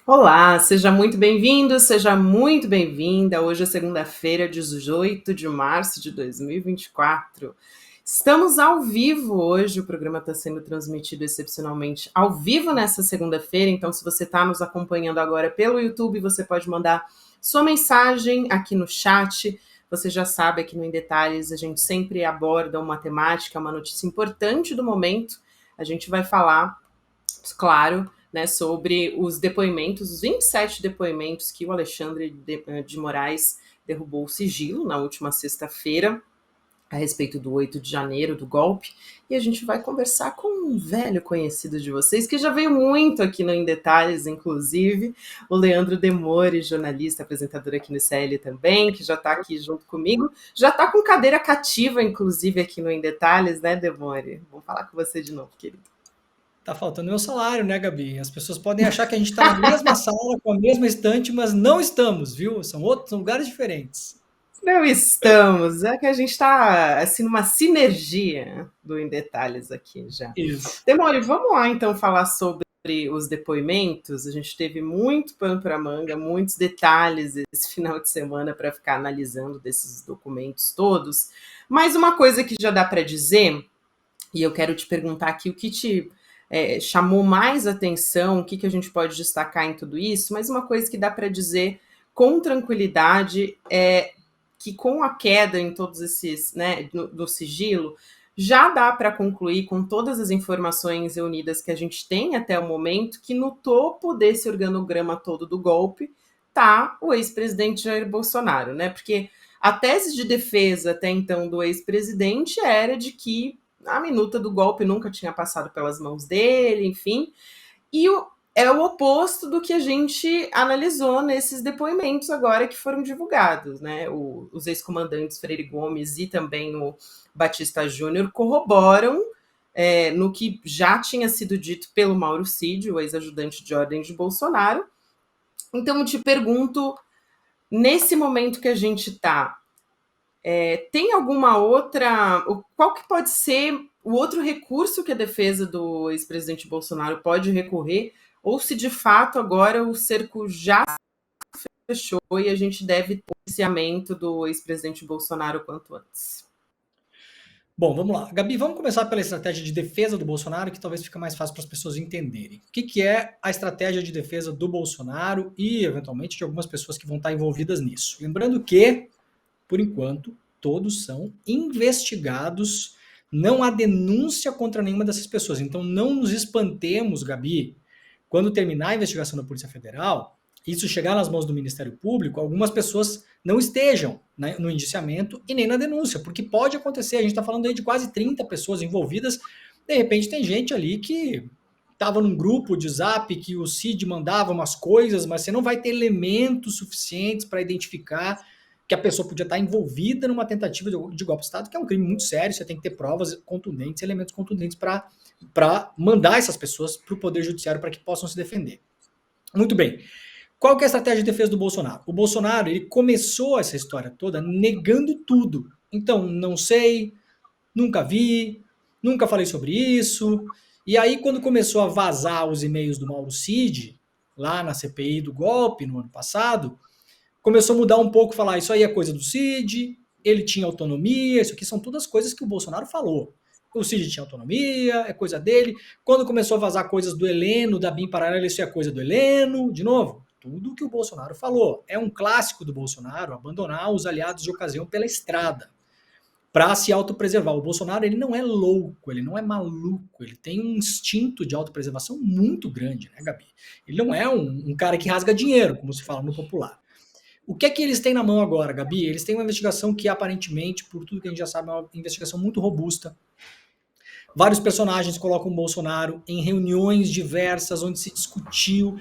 Olá, seja muito bem-vindo, seja muito bem-vinda. Hoje é segunda-feira, 18 de março de 2024. Estamos ao vivo hoje, o programa está sendo transmitido excepcionalmente ao vivo nessa segunda-feira, então se você está nos acompanhando agora pelo YouTube, você pode mandar sua mensagem aqui no chat. Você já sabe, aqui no Em Detalhes a gente sempre aborda uma temática, uma notícia importante do momento. A gente vai falar, claro, né, sobre os depoimentos, os 27 depoimentos que o Alexandre de Moraes derrubou o sigilo na última sexta-feira, a respeito do 8 de janeiro, do golpe, e a gente vai conversar com um velho conhecido de vocês, que já veio muito aqui no Em Detalhes, inclusive, o Leandro Demore, jornalista, apresentador aqui no CL também, que já está aqui junto comigo, já está com cadeira cativa, inclusive, aqui no Em Detalhes, né, Demore? Vamos falar com você de novo, querido. Tá faltando meu salário, né, Gabi? As pessoas podem achar que a gente está na mesma sala, com a mesma estante, mas não estamos, viu? São lugares diferentes. Não estamos, é que a gente está assim numa sinergia do Em Detalhes aqui já. Isso. Demore, vamos lá então falar sobre os depoimentos. A gente teve muito pano para manga, muitos detalhes esse final de semana para ficar analisando desses documentos todos. Mas uma coisa que já dá para dizer, e eu quero te perguntar aqui o que te chamou mais atenção, o que a gente pode destacar em tudo isso, mas uma coisa que dá para dizer com tranquilidade é que com a queda em todos esses, né, do sigilo, já dá para concluir com todas as informações reunidas que a gente tem até o momento que no topo desse organograma todo do golpe está o ex-presidente Jair Bolsonaro, né? Porque a tese de defesa até então do ex-presidente era de que a minuta do golpe nunca tinha passado pelas mãos dele, enfim. E é o oposto do que a gente analisou nesses depoimentos agora que foram divulgados, né? Os ex-comandantes Freire Gomes e também o Batista Júnior corroboram no que já tinha sido dito pelo Mauro Cid, o ex-ajudante de ordem de Bolsonaro. Então, eu te pergunto, nesse momento que a gente está, tem alguma outra. Qual que pode ser o outro recurso que a defesa do ex-presidente Bolsonaro pode recorrer? Ou se de fato agora o cerco já fechou e a gente deve ter o policiamento do ex-presidente Bolsonaro quanto antes? Bom, vamos lá. Gabi, vamos começar pela estratégia de defesa do Bolsonaro, que talvez fica mais fácil para as pessoas entenderem. O que é a estratégia de defesa do Bolsonaro e, eventualmente, de algumas pessoas que vão estar envolvidas nisso. Lembrando que, por enquanto, todos são investigados, não há denúncia contra nenhuma dessas pessoas. Então, não nos espantemos, Gabi, quando terminar a investigação da Polícia Federal, isso chegar nas mãos do Ministério Público, algumas pessoas não estejam, né, no indiciamento e nem na denúncia, porque pode acontecer, a gente está falando aí de quase 30 pessoas envolvidas, de repente tem gente ali que estava num grupo de zap que o Cid mandava umas coisas, mas você não vai ter elementos suficientes para identificar que a pessoa podia estar envolvida numa tentativa de golpe de Estado, que é um crime muito sério, você tem que ter provas contundentes, elementos contundentes para mandar essas pessoas para o Poder Judiciário para que possam se defender. Muito bem. Qual que é a estratégia de defesa do Bolsonaro? O Bolsonaro ele começou essa história toda negando tudo. Então, não sei, nunca vi, nunca falei sobre isso. E aí, quando começou a vazar os e-mails do Mauro Cid, lá na CPI do golpe, no ano passado, começou a mudar um pouco, falar isso aí é coisa do Cid, ele tinha autonomia, isso aqui são todas coisas que o Bolsonaro falou. O Cid tinha autonomia, é coisa dele. Quando começou a vazar coisas do Heleno, da BIM Paralela, isso é coisa do Heleno. De novo, tudo que o Bolsonaro falou. É um clássico do Bolsonaro abandonar os aliados de ocasião pela estrada para se autopreservar. O Bolsonaro ele não é louco, ele não é maluco, ele tem um instinto de autopreservação muito grande, né, Gabi? Ele não é um cara que rasga dinheiro, como se fala no popular. O que é que eles têm na mão agora, Gabi? Eles têm uma investigação que, aparentemente, por tudo que a gente já sabe, é uma investigação muito robusta. Vários personagens colocam o Bolsonaro em reuniões diversas onde se discutiu.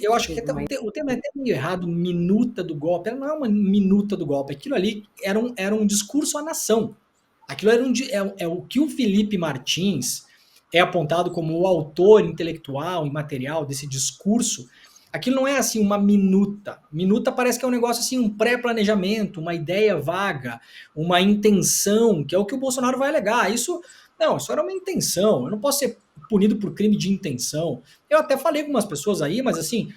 Eu acho que até, o tema é até meio errado, minuta do golpe. Ela não é uma minuta do golpe. Aquilo ali era um discurso à nação. Aquilo era é o que o Felipe Martins é apontado como o autor intelectual e material desse discurso. Aquilo não é assim uma minuta. Minuta parece que é um negócio assim, um pré-planejamento, uma ideia vaga, uma intenção, que é o que o Bolsonaro vai alegar. Isso era uma intenção. Eu não posso ser punido por crime de intenção. Eu até falei com umas pessoas aí, mas assim,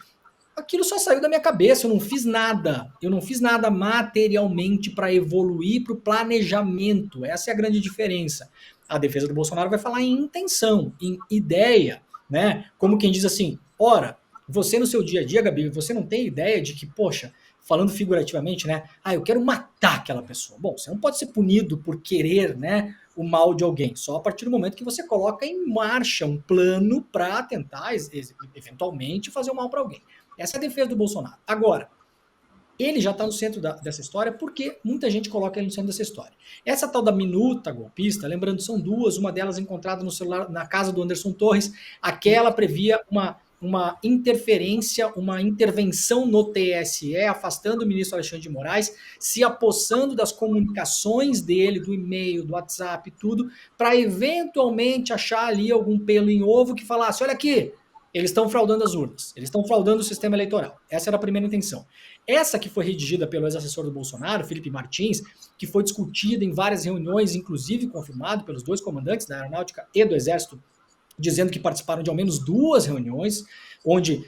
aquilo só saiu da minha cabeça, eu não fiz nada. Eu não fiz nada materialmente para evoluir para o planejamento. Essa é a grande diferença. A defesa do Bolsonaro vai falar em intenção, em ideia, né? Como quem diz assim, ora, você no seu dia a dia, Gabi, você não tem ideia de que, poxa, falando figurativamente, né? Eu quero matar aquela pessoa. Bom, você não pode ser punido por querer, né, o mal de alguém, só a partir do momento que você coloca em marcha um plano para tentar, eventualmente, fazer o mal para alguém. Essa é a defesa do Bolsonaro. Agora, ele já está no centro dessa história porque muita gente coloca ele no centro dessa história. Essa tal da minuta golpista, lembrando, são duas, uma delas encontrada no celular na casa do Anderson Torres, aquela previa uma interferência, uma intervenção no TSE, afastando o ministro Alexandre de Moraes, se apossando das comunicações dele, do e-mail, do WhatsApp, tudo, para eventualmente achar ali algum pelo em ovo que falasse, olha aqui, eles estão fraudando as urnas, eles estão fraudando o sistema eleitoral. Essa era a primeira intenção. Essa que foi redigida pelo ex-assessor do Bolsonaro, Felipe Martins, que foi discutida em várias reuniões, inclusive confirmado pelos dois comandantes da Aeronáutica e do Exército, dizendo que participaram de ao menos 2 reuniões, onde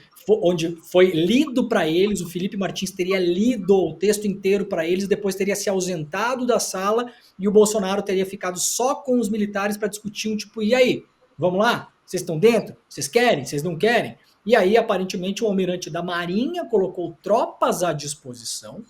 foi lido para eles, o Felipe Martins teria lido o texto inteiro para eles, depois teria se ausentado da sala e o Bolsonaro teria ficado só com os militares para discutir e aí, vamos lá? Vocês estão dentro? Vocês querem? Vocês não querem? E aí, aparentemente, o almirante da Marinha colocou tropas à disposição.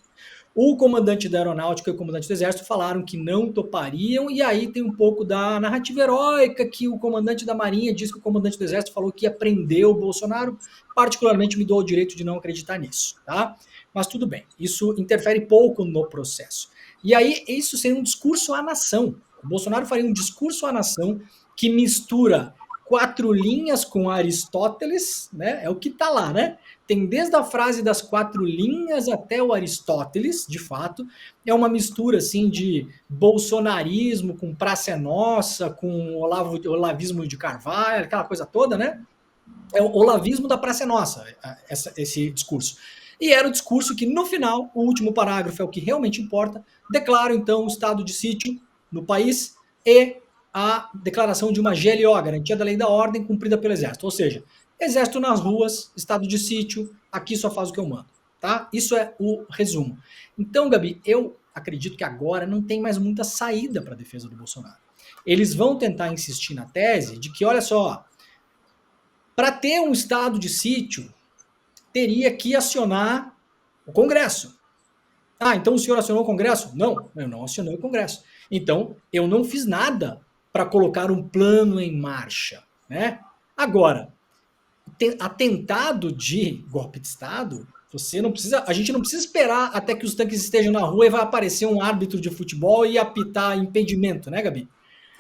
O comandante da Aeronáutica e o comandante do Exército falaram que não topariam, e aí tem um pouco da narrativa heróica que o comandante da Marinha disse que o comandante do Exército falou que ia prender o Bolsonaro. Particularmente me dou o direito de não acreditar nisso, tá? Mas tudo bem, isso interfere pouco no processo. E aí, isso seria um discurso à nação. O Bolsonaro faria um discurso à nação que mistura 4 linhas com Aristóteles, né? É o que está lá, né? Tem desde a frase das 4 linhas até o Aristóteles, de fato. É uma mistura, assim, de bolsonarismo com Praça é Nossa, com olavismo de Carvalho, aquela coisa toda, né? É o olavismo da Praça é Nossa, esse discurso. E era o discurso que, no final, o último parágrafo é o que realmente importa, declara, então, o estado de sítio no país e a declaração de uma GLO, Garantia da Lei e da Ordem, cumprida pelo Exército. Ou seja, Exército nas ruas, estado de sítio, aqui só faz o que eu mando. Tá? Isso é o resumo. Então, Gabi, eu acredito que agora não tem mais muita saída para a defesa do Bolsonaro. Eles vão tentar insistir na tese de que, olha só, para ter um estado de sítio, teria que acionar o Congresso. Então o senhor acionou o Congresso? Não, eu não acionei o Congresso. Então, eu não fiz nada para colocar um plano em marcha, né? Agora, atentado de golpe de Estado, a gente não precisa esperar até que os tanques estejam na rua e vai aparecer um árbitro de futebol e apitar impedimento, né, Gabi?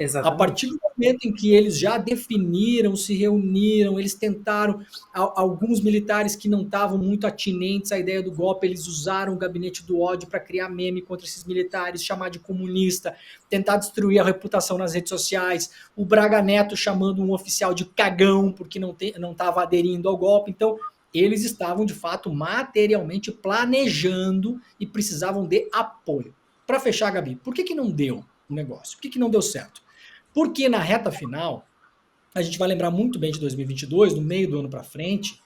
Exatamente. A partir do momento em que eles já definiram, se reuniram, eles tentaram, alguns militares que não estavam muito atinentes à ideia do golpe, eles usaram o gabinete do ódio para criar meme contra esses militares, chamar de comunista, tentar destruir a reputação nas redes sociais, o Braga Neto chamando um oficial de cagão porque não estava aderindo ao golpe. Então, eles estavam, de fato, materialmente planejando e precisavam de apoio. Para fechar, Gabi, por que não deu o negócio? Por que não deu certo? Porque na reta final, a gente vai lembrar muito bem de 2022, no meio do ano para frente,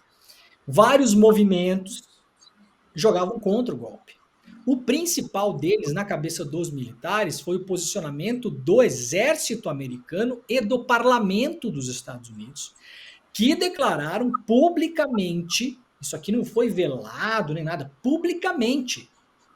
vários movimentos jogavam contra o golpe. O principal deles, na cabeça dos militares, foi o posicionamento do exército americano e do parlamento dos Estados Unidos, que declararam publicamente, isso aqui não foi velado nem nada, publicamente,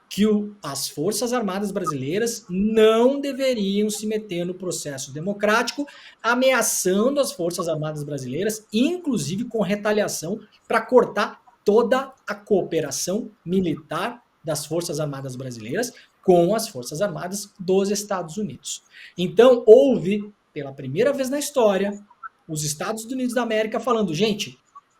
que as Forças Armadas brasileiras não deveriam se meter no processo democrático, ameaçando as Forças Armadas brasileiras, inclusive com retaliação, para cortar toda a cooperação militar das Forças Armadas brasileiras com as Forças Armadas dos Estados Unidos. Então, houve, pela primeira vez na história, os Estados Unidos da América falando, gente,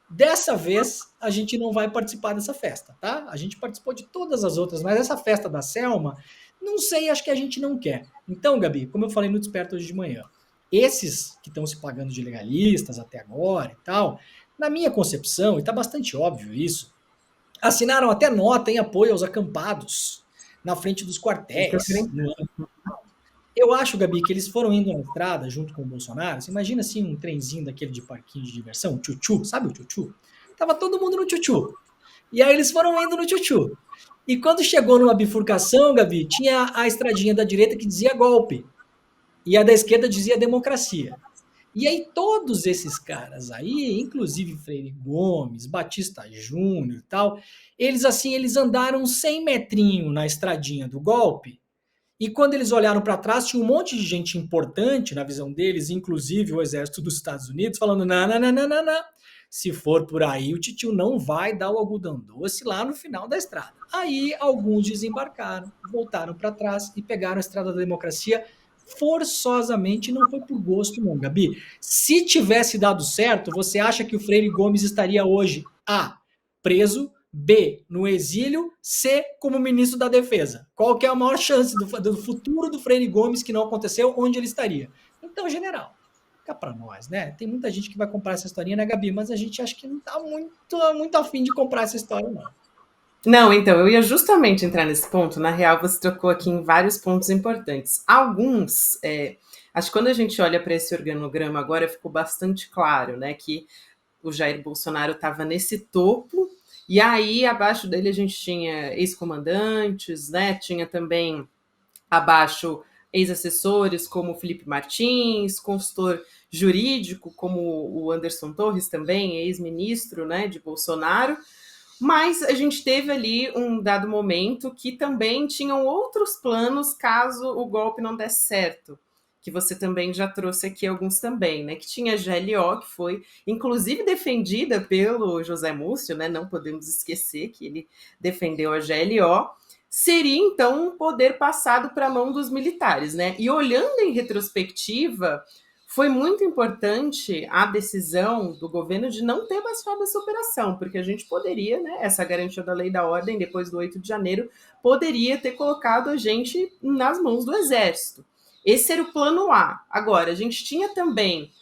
dessa vez a gente não vai participar dessa festa, tá? A gente participou de todas as outras, mas essa festa da Selma, não sei, acho que a gente não quer. Então, Gabi, como eu falei no Desperto hoje de manhã, esses que estão se pagando de legalistas até agora e tal, na minha concepção, e tá bastante óbvio isso, assinaram até nota em apoio aos acampados na frente dos quartéis. Eu acho, Gabi, que eles foram indo na estrada junto com o Bolsonaro. Você imagina assim um trenzinho daquele de parquinho de diversão, tchutchu, sabe o tchutchu? Tava todo mundo no tchutchu. E aí eles foram indo no tchutchu. E quando chegou numa bifurcação, Gabi, tinha a estradinha da direita que dizia golpe. E a da esquerda dizia democracia. E aí todos esses caras aí, inclusive Freire Gomes, Batista Júnior e tal, eles assim, eles andaram 100 metrinho na estradinha do golpe. E quando eles olharam para trás, tinha um monte de gente importante na visão deles, inclusive o exército dos Estados Unidos, falando: não, não, não, não, não, não. Se for por aí, o titio não vai dar o algodão doce lá no final da estrada. Aí alguns desembarcaram, voltaram para trás e pegaram a estrada da democracia forçosamente. Não foi por gosto, não, Gabi. Se tivesse dado certo, você acha que o Freire Gomes estaria hoje A, preso, B, no exílio, C, como ministro da Defesa? Qual que é a maior chance do futuro do Freire Gomes que não aconteceu, onde ele estaria? Então, general, fica para nós, né? Tem muita gente que vai comprar essa historinha, né, Gabi? Mas a gente acha que não tá muito afim de comprar essa história, não. Não, então, eu ia justamente entrar nesse ponto. Na real, você tocou aqui em vários pontos importantes. Alguns, acho que quando a gente olha para esse organograma agora, ficou bastante claro, né, que o Jair Bolsonaro estava nesse topo, e aí abaixo dele a gente tinha ex-comandantes, né, tinha também abaixo ex-assessores como o Felipe Martins, consultor jurídico como o Anderson Torres também, ex-ministro, né, de Bolsonaro, mas a gente teve ali um dado momento que também tinham outros planos caso o golpe não desse certo, que você também já trouxe aqui alguns também, né? Que tinha a GLO, que foi inclusive defendida pelo José Múcio, né? Não podemos esquecer que ele defendeu a GLO. Seria então um poder passado para a mão dos militares, né? E olhando em retrospectiva, foi muito importante a decisão do governo de não ter baixado essa operação, porque a gente poderia, né, essa garantia da lei da ordem, depois do 8 de janeiro, poderia ter colocado a gente nas mãos do Exército. Esse era o plano A. Agora, a gente tinha também,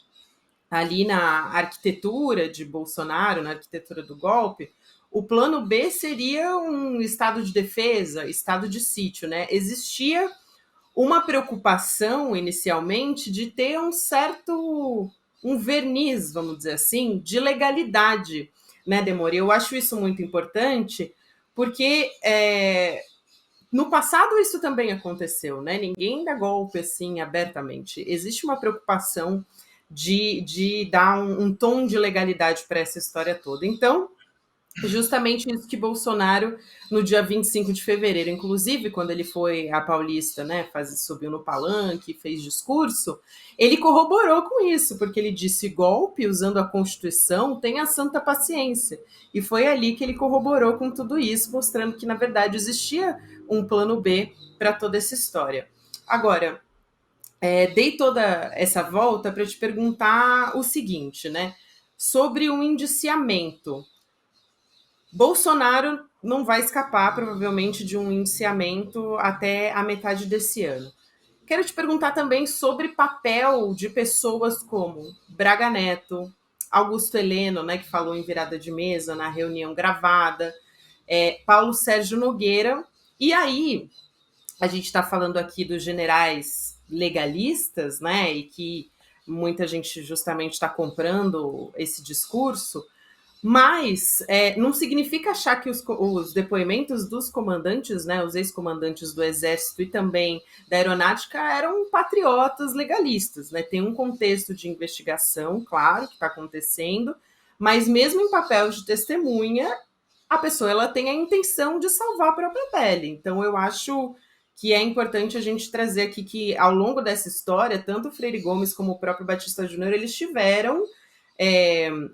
ali na arquitetura de Bolsonaro, na arquitetura do golpe, o plano B seria um estado de defesa, estado de sítio, né? Existia uma preocupação inicialmente de ter um verniz, vamos dizer assim, de legalidade, né, Demore? Eu acho isso muito importante, porque no passado isso também aconteceu, né? Ninguém dá golpe assim abertamente. Existe uma preocupação de dar um tom de legalidade para essa história toda. Então, justamente isso que Bolsonaro, no dia 25 de fevereiro, inclusive, quando ele foi à Paulista, né, subiu no palanque, fez discurso, ele corroborou com isso, porque ele disse: golpe usando a Constituição, tenha santa paciência. E foi ali que ele corroborou com tudo isso, mostrando que, na verdade, existia um plano B para toda essa história. Agora, dei toda essa volta para te perguntar o seguinte, né, sobre o indiciamento. Bolsonaro não vai escapar, provavelmente, de um indiciamento até a metade desse ano. Quero te perguntar também sobre papel de pessoas como Braga Neto, Augusto Heleno, né, que falou em virada de mesa na reunião gravada, Paulo Sérgio Nogueira. E aí, a gente está falando aqui dos generais legalistas, né, e que muita gente justamente está comprando esse discurso, mas não significa achar que os depoimentos dos comandantes, né, os ex-comandantes do Exército e também da Aeronáutica eram patriotas legalistas, né? Tem um contexto de investigação, claro, que está acontecendo, mas mesmo em papel de testemunha, a pessoa ela tem a intenção de salvar a própria pele. Então eu acho que é importante a gente trazer aqui que ao longo dessa história, tanto o Freire Gomes como o próprio Batista Júnior, eles tiveram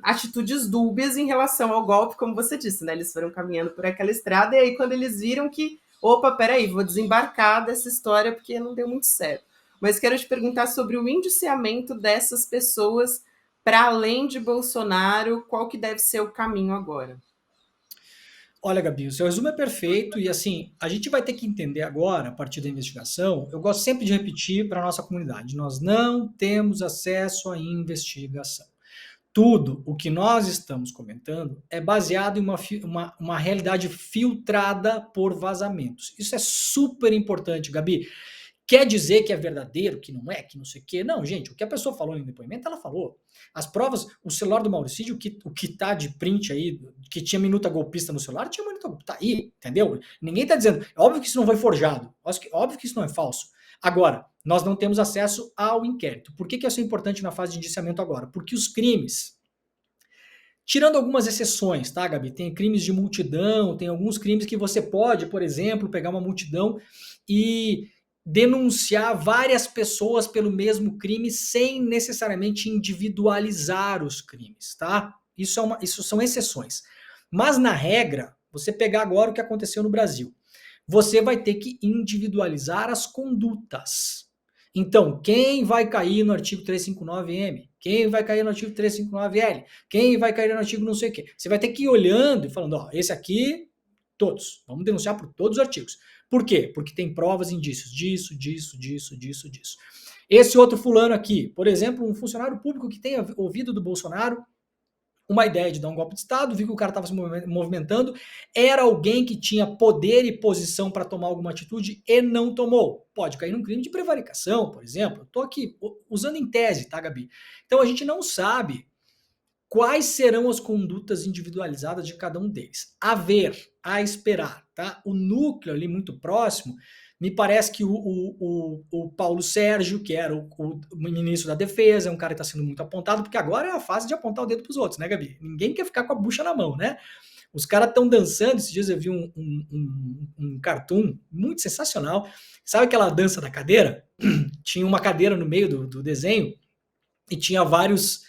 atitudes dúbias em relação ao golpe, como você disse, né? Eles foram caminhando por aquela estrada e aí quando eles viram que, opa, peraí, vou desembarcar dessa história porque não deu muito certo. Mas quero te perguntar sobre o indiciamento dessas pessoas para além de Bolsonaro, qual que deve ser o caminho agora? Olha, Gabi, o seu resumo é perfeito e assim, a gente vai ter que entender agora, a partir da investigação, eu gosto sempre de repetir para a nossa comunidade, nós não temos acesso à investigação. Tudo o que nós estamos comentando é baseado em uma realidade filtrada por vazamentos. Isso é super importante, Gabi. quer dizer que é verdadeiro, que não é, que não sei o quê. Não, gente, o que a pessoa falou no depoimento, ela falou. As provas, o celular do Mauricídio, o que tá de print aí, que tinha minuta golpista no celular, tinha minuta golpista. Tá aí, entendeu? Ninguém tá dizendo. É óbvio que isso não foi forjado. Óbvio que isso não é falso. Agora, nós não temos acesso ao inquérito. Por que isso é importante na fase de indiciamento agora? Porque os crimes, tirando algumas exceções, tá, Gabi? Tem crimes de multidão, tem alguns crimes que você pode, por exemplo, pegar uma multidão e denunciar várias pessoas pelo mesmo crime sem necessariamente individualizar os crimes, tá? Isso são exceções. Mas na regra, você pegar agora o que aconteceu no Brasil, você vai ter que individualizar as condutas. Então, quem vai cair no artigo 359-M? Quem vai cair no artigo 359-L? Quem vai cair no artigo não sei o quê? Você vai ter que ir olhando e falando, ó, esse aqui, todos. Vamos denunciar por todos os artigos. Por quê? Porque tem provas e indícios disso. Esse outro fulano aqui, por exemplo, um funcionário público que tenha ouvido do Bolsonaro uma ideia de dar um golpe de Estado, viu que o cara estava se movimentando, era alguém que tinha poder e posição para tomar alguma atitude e não tomou. Pode cair num crime de prevaricação, por exemplo. Estou aqui usando em tese, tá, Gabi? Então a gente não sabe quais serão as condutas individualizadas de cada um deles. A ver, a esperar, tá? O núcleo ali muito próximo, me parece que o Paulo Sérgio, que era o ministro da Defesa, é um cara que está sendo muito apontado, porque agora é a fase de apontar o dedo para os outros, né, Gabi? Ninguém quer ficar com a bucha na mão, né? Os caras estão dançando. Esses dias eu vi um cartoon muito sensacional. Sabe aquela dança da cadeira? Tinha uma cadeira no meio do desenho e tinha vários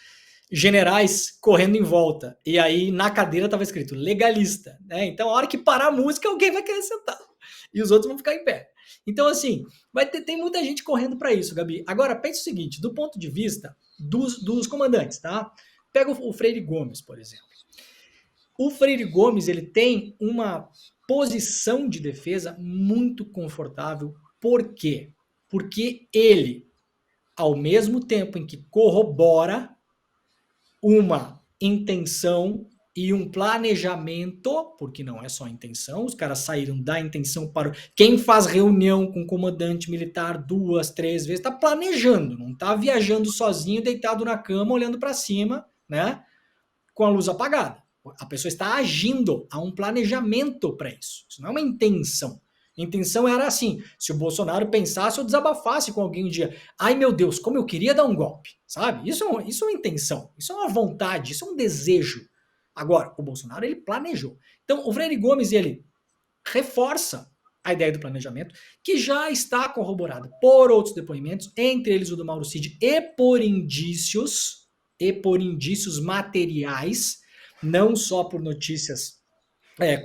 generais correndo em volta. E aí na cadeira estava escrito legalista, né? Então a hora que parar a música, alguém vai querer sentar. E os outros vão ficar em pé. Então, assim, tem muita gente correndo para isso, Gabi. Agora, pense o seguinte, do ponto de vista dos comandantes, tá? Pega o Freire Gomes, por exemplo. O Freire Gomes, ele tem uma posição de defesa muito confortável. Por quê? Porque ele, ao mesmo tempo em que corrobora uma intenção e um planejamento, porque não é só intenção, os caras saíram da intenção para... Quem faz reunião com o comandante militar 2, 3 vezes, está planejando, não está viajando sozinho, deitado na cama, olhando para cima, né, com a luz apagada. A pessoa está agindo, há um planejamento para isso. Isso não é uma intenção. A intenção era assim, se o Bolsonaro pensasse ou desabafasse com alguém um dia, ai meu Deus, como eu queria dar um golpe, sabe? Isso é uma intenção, isso é uma vontade, isso é um desejo. Agora, o Bolsonaro, ele planejou. Então, o Freire Gomes, ele reforça a ideia do planejamento, que já está corroborada por outros depoimentos, entre eles o do Mauro Cid, e por indícios materiais, não só por notícias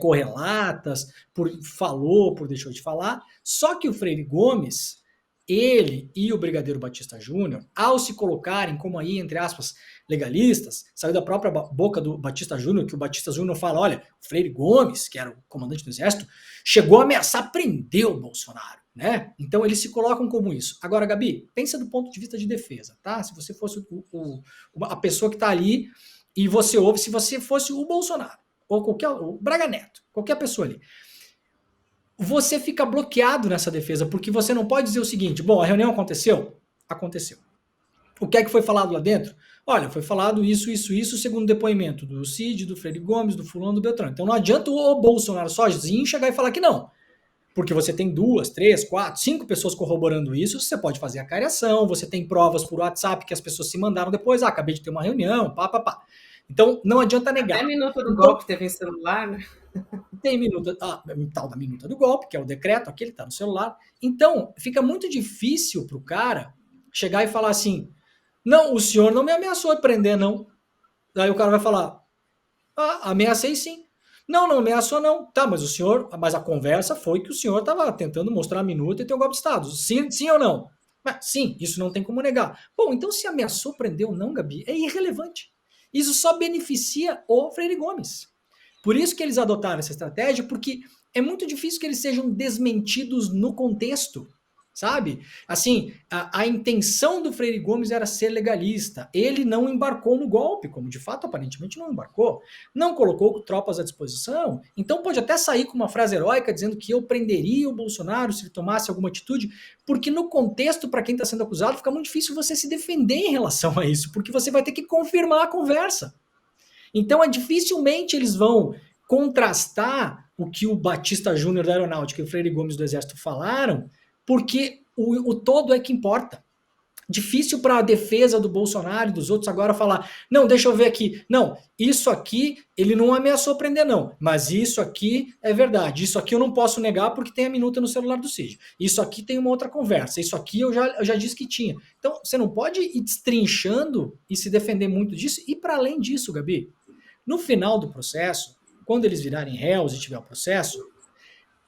correlatas, por falou, por deixou de falar. Só que o Freire Gomes, ele e o Brigadeiro Batista Júnior, ao se colocarem como aí, entre aspas, legalistas, saiu da própria boca do Batista Júnior, que o Batista Júnior fala, olha, o Freire Gomes, que era o comandante do exército, chegou a ameaçar prender o Bolsonaro, né? Então eles se colocam como isso. Agora, Gabi, pensa do ponto de vista de defesa, tá? Se você fosse a pessoa que está ali e você ouve, se você fosse o Bolsonaro, ou o Braga Neto, qualquer pessoa ali, você fica bloqueado nessa defesa, porque você não pode dizer o seguinte, bom, a reunião aconteceu? Aconteceu. O que é que foi falado lá dentro? Olha, foi falado isso, segundo o depoimento do Cid, do Freire Gomes, do fulano, do Beltrano. Então não adianta o Bolsonaro sozinho chegar e falar que não. Porque você tem 2, 3, 4, 5 pessoas corroborando isso, você pode fazer a cariação, você tem provas por WhatsApp que as pessoas se mandaram depois, acabei de ter uma reunião, pá. Então, não adianta negar. Até a minuta do golpe teve em celular, né? Tem minuta, tal da minuta do golpe, que é o decreto, aquele tá no celular. Então, fica muito difícil pro cara chegar e falar assim, não, o senhor não me ameaçou de prender, não. Daí o cara vai falar, ameacei sim. Não ameaçou não. Tá, mas a conversa foi que o senhor estava tentando mostrar a minuta e ter um golpe de Estado. Sim ou não? Sim, isso não tem como negar. Bom, então se ameaçou prender ou não, Gabi, é irrelevante. Isso só beneficia o Freire Gomes. Por isso que eles adotaram essa estratégia, porque é muito difícil que eles sejam desmentidos no contexto. sabe? Assim, a intenção do Freire Gomes era ser legalista. Ele não embarcou no golpe, como de fato aparentemente não embarcou. Não colocou tropas à disposição. Então pode até sair com uma frase heróica dizendo que eu prenderia o Bolsonaro se ele tomasse alguma atitude, porque no contexto, para quem está sendo acusado, fica muito difícil você se defender em relação a isso, porque você vai ter que confirmar a conversa. Então, dificilmente eles vão contrastar o que o Batista Júnior da Aeronáutica e o Freire Gomes do Exército falaram, porque o todo é que importa. Difícil para a defesa do Bolsonaro e dos outros agora falar, não, deixa eu ver aqui, não, isso aqui ele não ameaçou prender não, mas isso aqui é verdade, isso aqui eu não posso negar porque tem a minuta no celular do Cid, isso aqui tem uma outra conversa, isso aqui eu já disse que tinha. Então, você não pode ir destrinchando e se defender muito disso, e para além disso, Gabi, no final do processo, quando eles virarem réus e tiver o processo,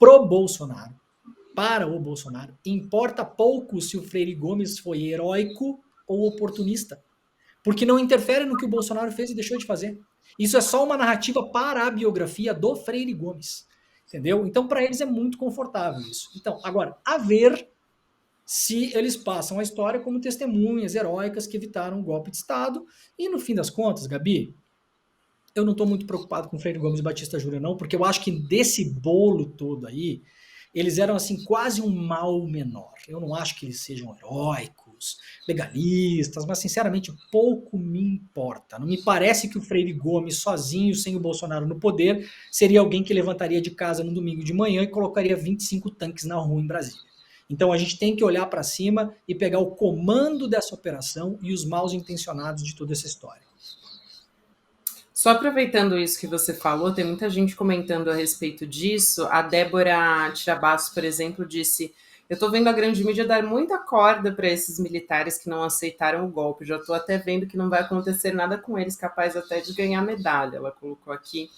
pro Bolsonaro, para o Bolsonaro, importa pouco se o Freire Gomes foi heróico ou oportunista, porque não interfere no que o Bolsonaro fez e deixou de fazer. Isso é só uma narrativa para a biografia do Freire Gomes, entendeu? Então, para eles é muito confortável isso. Então, agora, a ver se eles passam a história como testemunhas heróicas que evitaram um golpe de Estado. E no fim das contas, Gabi, eu não estou muito preocupado com Freire Gomes e Batista Júnior, não, porque eu acho que desse bolo todo aí, eles eram assim quase um mal menor. Eu não acho que eles sejam heróicos, legalistas, mas sinceramente pouco me importa. Não me parece que o Freire Gomes sozinho, sem o Bolsonaro no poder, seria alguém que levantaria de casa no domingo de manhã e colocaria 25 tanques na rua em Brasília. Então a gente tem que olhar para cima e pegar o comando dessa operação e os maus intencionados de toda essa história. Só aproveitando isso que você falou, tem muita gente comentando a respeito disso. A Débora Tirabasso, por exemplo, disse: eu estou vendo a grande mídia dar muita corda para esses militares que não aceitaram o golpe. Já estou até vendo que não vai acontecer nada com eles, capaz até de ganhar medalha. Ela colocou aqui.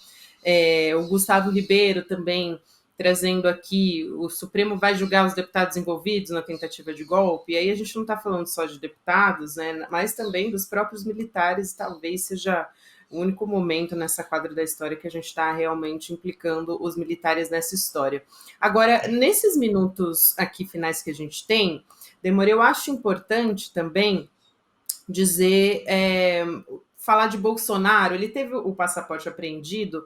O Gustavo Ribeiro também trazendo aqui: o Supremo vai julgar os deputados envolvidos na tentativa de golpe. E aí a gente não está falando só de deputados, né, mas também dos próprios militares. Talvez seja o único momento nessa quadra da história que a gente está realmente implicando os militares nessa história. Agora, nesses minutos aqui finais que a gente tem, Demore, eu acho importante também dizer, falar de Bolsonaro. Ele teve o passaporte apreendido,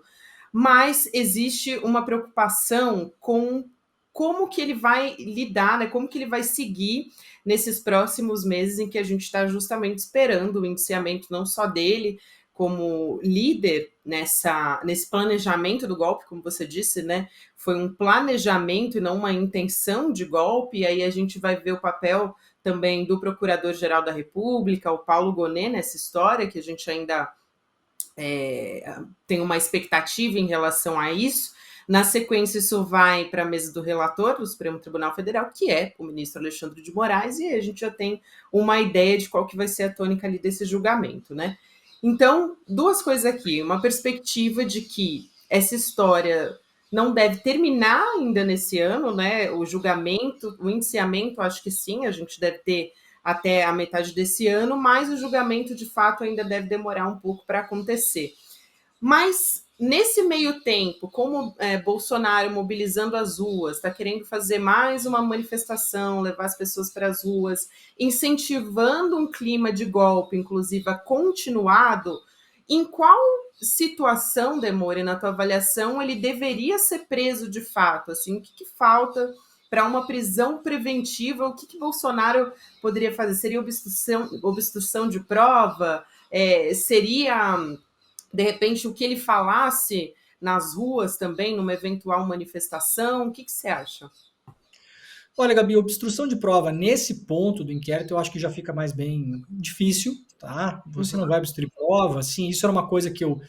mas existe uma preocupação com como que ele vai lidar, né, como que ele vai seguir nesses próximos meses em que a gente está justamente esperando o indiciamento não só dele, como líder nesse planejamento do golpe, como você disse, né? Foi um planejamento e não uma intenção de golpe, e aí a gente vai ver o papel também do Procurador-Geral da República, o Paulo Gonet, nessa história, que a gente ainda tem uma expectativa em relação a isso. Na sequência, isso vai para a mesa do relator do Supremo Tribunal Federal, que é o ministro Alexandre de Moraes, e a gente já tem uma ideia de qual que vai ser a tônica ali desse julgamento, né? Então, duas coisas aqui. Uma perspectiva de que essa história não deve terminar ainda nesse ano, né? O julgamento, o indiciamento, acho que sim, a gente deve ter até a metade desse ano, mas o julgamento, de fato, ainda deve demorar um pouco para acontecer. Mas, nesse meio tempo, como Bolsonaro mobilizando as ruas, está querendo fazer mais uma manifestação, levar as pessoas para as ruas, incentivando um clima de golpe, inclusive continuado, em qual situação, Demore, na tua avaliação, ele deveria ser preso de fato? Assim, o que falta para uma prisão preventiva? O que Bolsonaro poderia fazer? Seria obstrução de prova? Seria, de repente, o que ele falasse nas ruas também, numa eventual manifestação? O que você acha? Olha, Gabi, obstrução de prova nesse ponto do inquérito eu acho que já fica mais bem difícil, tá? Você não vai obstruir prova, assim, isso era uma coisa que eu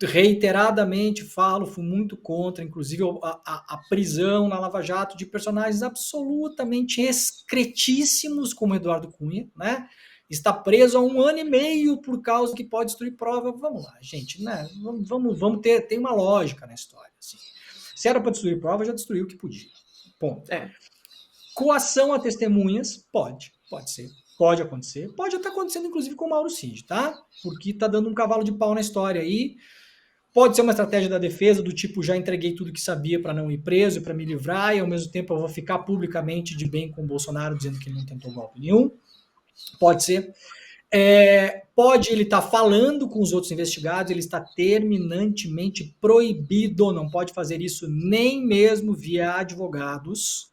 reiteradamente falo, fui muito contra, inclusive a prisão na Lava Jato de personagens absolutamente excretíssimos como Eduardo Cunha, né? Está preso há 1 ano e meio por causa que pode destruir prova. Vamos lá, gente, né? Vamos ter, tem uma lógica na história. Assim. Se era para destruir prova, já destruiu o que podia. Ponto. Coação a testemunhas, pode ser. Pode acontecer. Pode estar acontecendo, inclusive, com o Mauro Cid, tá? Porque tá dando um cavalo de pau na história aí. Pode ser uma estratégia da defesa do tipo, já entreguei tudo que sabia para não ir preso e para me livrar, e ao mesmo tempo eu vou ficar publicamente de bem com o Bolsonaro, dizendo que ele não tentou golpe nenhum. Pode ser. Pode ele estar falando com os outros investigados, ele está terminantemente proibido, não pode fazer isso nem mesmo via advogados.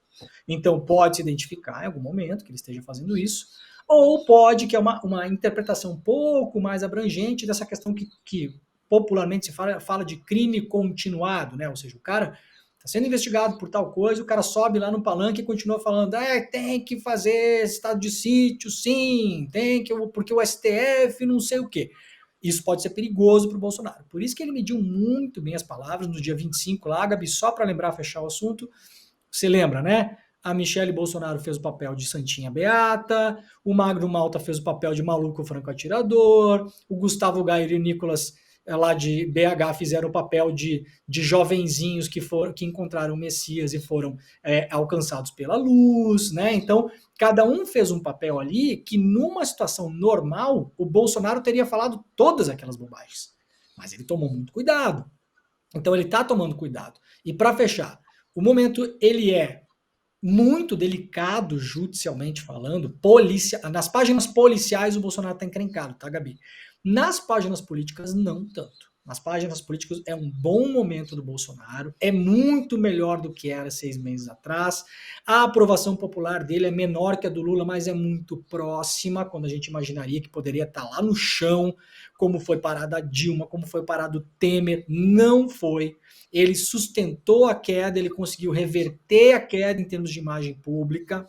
Então pode se identificar em algum momento que ele esteja fazendo isso, ou pode, que é uma interpretação um pouco mais abrangente dessa questão que popularmente se fala de crime continuado, né? Ou seja, o cara está sendo investigado por tal coisa, o cara sobe lá no palanque e continua falando, tem que fazer estado de sítio, sim, tem que, porque o STF não sei o quê. Isso pode ser perigoso para o Bolsonaro. Por isso que ele mediu muito bem as palavras no dia 25 lá, Gabi, só para lembrar, fechar o assunto. Você lembra, né? A Michele Bolsonaro fez o papel de Santinha Beata, o Magno Malta fez o papel de maluco franco atirador, o Gustavo Gair e o Nicolas lá de BH fizeram o papel de jovenzinhos que encontraram o Messias e foram alcançados pela luz, né? Então, cada um fez um papel ali que, numa situação normal, o Bolsonaro teria falado todas aquelas bobagens. Mas ele tomou muito cuidado. Então, ele está tomando cuidado. E para fechar, o momento ele é muito delicado, judicialmente falando, nas páginas policiais o Bolsonaro está encrencado, tá, Gabi? Nas páginas políticas, não tanto. Nas páginas políticas é um bom momento do Bolsonaro, é muito melhor do que era 6 meses atrás. A aprovação popular dele é menor que a do Lula, mas é muito próxima, quando a gente imaginaria que poderia estar lá no chão, como foi parada a Dilma, como foi parado o Temer, não foi. Ele sustentou a queda, ele conseguiu reverter a queda em termos de imagem pública.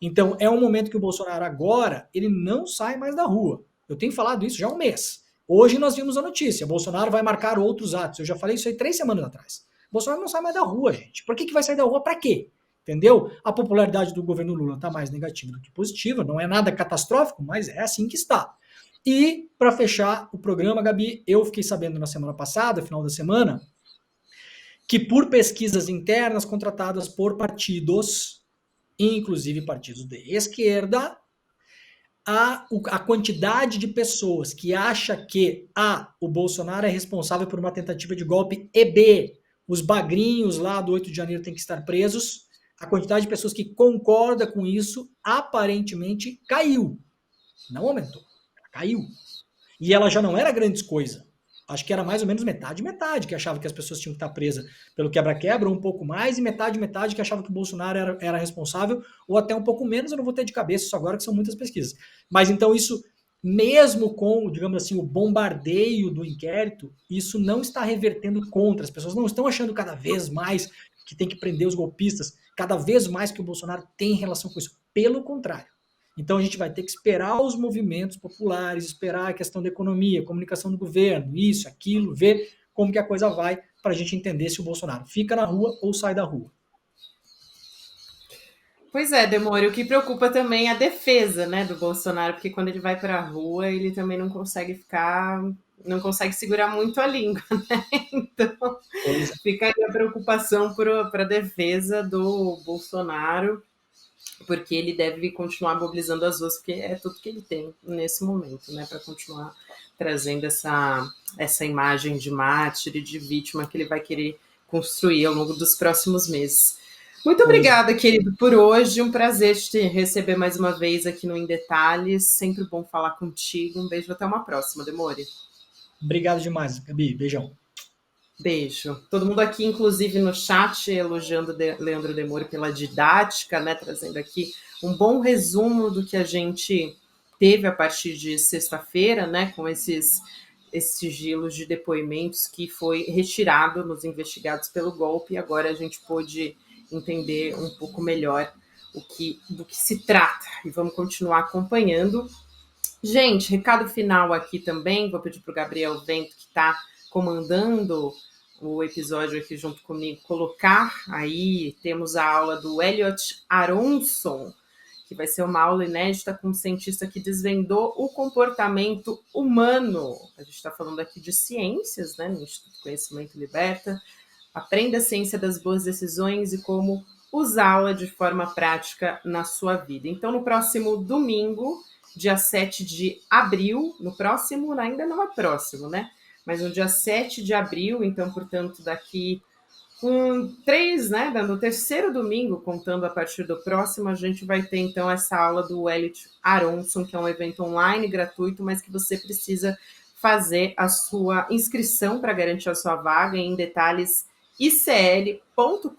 Então, é um momento que o Bolsonaro agora, ele não sai mais da rua. Eu tenho falado isso já há um mês. Hoje nós vimos a notícia, Bolsonaro vai marcar outros atos. Eu já falei isso aí 3 semanas atrás. Bolsonaro não sai mais da rua, gente. Por que vai sair da rua? Para quê? Entendeu? A popularidade do governo Lula está mais negativa do que positiva. Não é nada catastrófico, mas é assim que está. E, para fechar o programa, Gabi, eu fiquei sabendo na semana passada, final da semana, que por pesquisas internas contratadas por partidos, inclusive partidos de esquerda, a quantidade de pessoas que acha que o Bolsonaro é responsável por uma tentativa de golpe e B, os bagrinhos lá do 8 de janeiro têm que estar presos, a quantidade de pessoas que concorda com isso aparentemente caiu. Não aumentou, caiu. E ela já não era grandes coisa. Acho que era mais ou menos metade, que achava que as pessoas tinham que estar presas pelo quebra-quebra, um pouco mais, e metade que achava que o Bolsonaro era responsável, ou até um pouco menos, eu não vou ter de cabeça isso agora, que são muitas pesquisas. Mas então isso, mesmo com, digamos assim, o bombardeio do inquérito, isso não está revertendo contra. As pessoas não estão achando cada vez mais que tem que prender os golpistas, cada vez mais que o Bolsonaro tem relação com isso. Pelo contrário. Então a gente vai ter que esperar os movimentos populares, esperar a questão da economia, comunicação do governo, isso, aquilo, ver como que a coisa vai para a gente entender se o Bolsonaro fica na rua ou sai da rua. Pois é, Demore, o que preocupa também é a defesa, né, do Bolsonaro, porque quando ele vai para a rua, ele também não consegue segurar muito a língua, né? Então, fica aí a preocupação para a defesa do Bolsonaro, porque ele deve continuar mobilizando as ruas, porque é tudo que ele tem nesse momento, né, para continuar trazendo essa imagem de mártir e de vítima que ele vai querer construir ao longo dos próximos meses. Muito obrigada, querido, por hoje. Um prazer te receber mais uma vez aqui no Em Detalhes. Sempre bom falar contigo. Um beijo, até uma próxima, Demore. Obrigado demais, Gabi. Beijão. Beijo. Todo mundo aqui, inclusive no chat, elogiando Leandro Demore pela didática, né? Trazendo aqui um bom resumo do que a gente teve a partir de sexta-feira, né? Com esses sigilos de depoimentos que foi retirado nos investigados pelo golpe, e agora a gente pôde entender um pouco melhor do que se trata. E vamos continuar acompanhando. Gente, recado final aqui também, vou pedir para o Gabriel Vento, que está comandando o episódio aqui junto comigo, colocar aí, temos a aula do Elliot Aronson, que vai ser uma aula inédita com um cientista que desvendou o comportamento humano. A gente está falando aqui de ciências, né, no Instituto Conhecimento Liberta. Aprenda a ciência das boas decisões e como usá-la de forma prática na sua vida. Então, no próximo domingo, dia 7 de abril, ainda não é próximo, né? mas no dia 7 de abril, então, portanto, daqui com 3, né, no terceiro domingo, contando a partir do próximo, a gente vai ter, então, essa aula do Elliot Aronson, que é um evento online gratuito, mas que você precisa fazer a sua inscrição para garantir a sua vaga em detalhes icl.com.br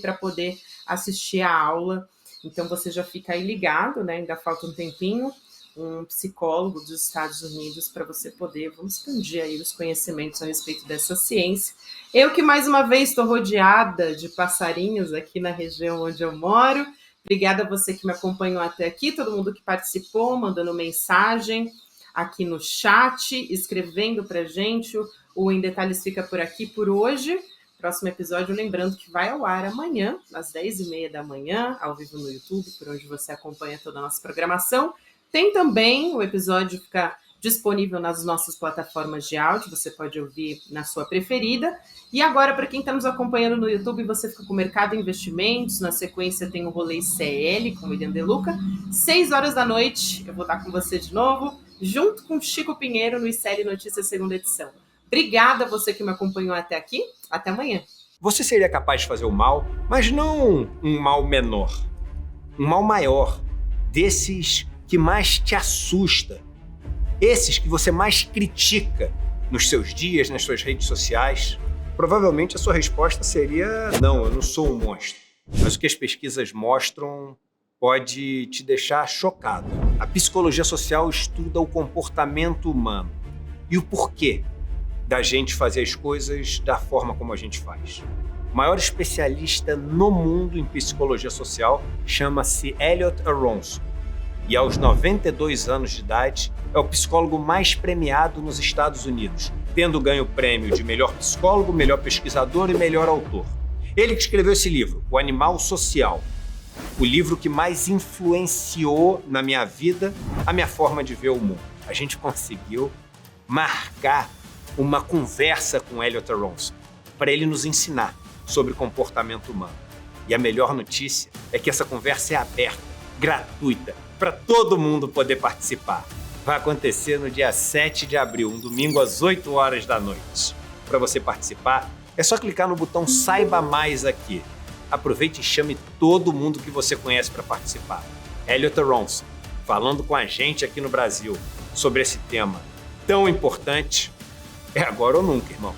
para poder assistir a aula. Então, você já fica aí ligado, né, ainda falta um tempinho, um psicólogo dos Estados Unidos para você poder, vamos expandir aí os conhecimentos a respeito dessa ciência. Eu que mais uma vez estou rodeada de passarinhos aqui na região onde eu moro. Obrigada a você que me acompanhou até aqui, todo mundo que participou, mandando mensagem aqui no chat, escrevendo para a gente. O Em Detalhes fica por aqui por hoje. Próximo episódio, lembrando que vai ao ar amanhã, às 10h30 da manhã, ao vivo no YouTube, por onde você acompanha toda a nossa programação. Tem também, o episódio fica disponível nas nossas plataformas de áudio, você pode ouvir na sua preferida. E agora, para quem está nos acompanhando no YouTube, você fica com o Mercado Investimentos, na sequência tem o Rolê CL com o William De Luca. 6h da noite, eu vou estar com você de novo, junto com Chico Pinheiro no ICL Notícias, segunda edição. Obrigada a você que me acompanhou até aqui, até amanhã. Você seria capaz de fazer o mal, mas não um mal menor, um mal maior, desses que mais te assusta, esses que você mais critica nos seus dias, nas suas redes sociais? Provavelmente a sua resposta seria: não, eu não sou um monstro. Mas o que as pesquisas mostram pode te deixar chocado. A psicologia social estuda o comportamento humano e o porquê da gente fazer as coisas da forma como a gente faz. O maior especialista no mundo em psicologia social chama-se Elliot Aronson. E aos 92 anos de idade, é o psicólogo mais premiado nos Estados Unidos, tendo ganho o prêmio de melhor psicólogo, melhor pesquisador e melhor autor. Ele que escreveu esse livro, O Animal Social, o livro que mais influenciou na minha vida a minha forma de ver o mundo. A gente conseguiu marcar uma conversa com Elliot Aronson para ele nos ensinar sobre comportamento humano. E a melhor notícia é que essa conversa é aberta, gratuita, para todo mundo poder participar. Vai acontecer no dia 7 de abril, um domingo às 8h da noite. Para você participar, é só clicar no botão Saiba Mais aqui. Aproveite e chame todo mundo que você conhece para participar. Elliot Aronson, falando com a gente aqui no Brasil sobre esse tema tão importante. É agora ou nunca, irmão.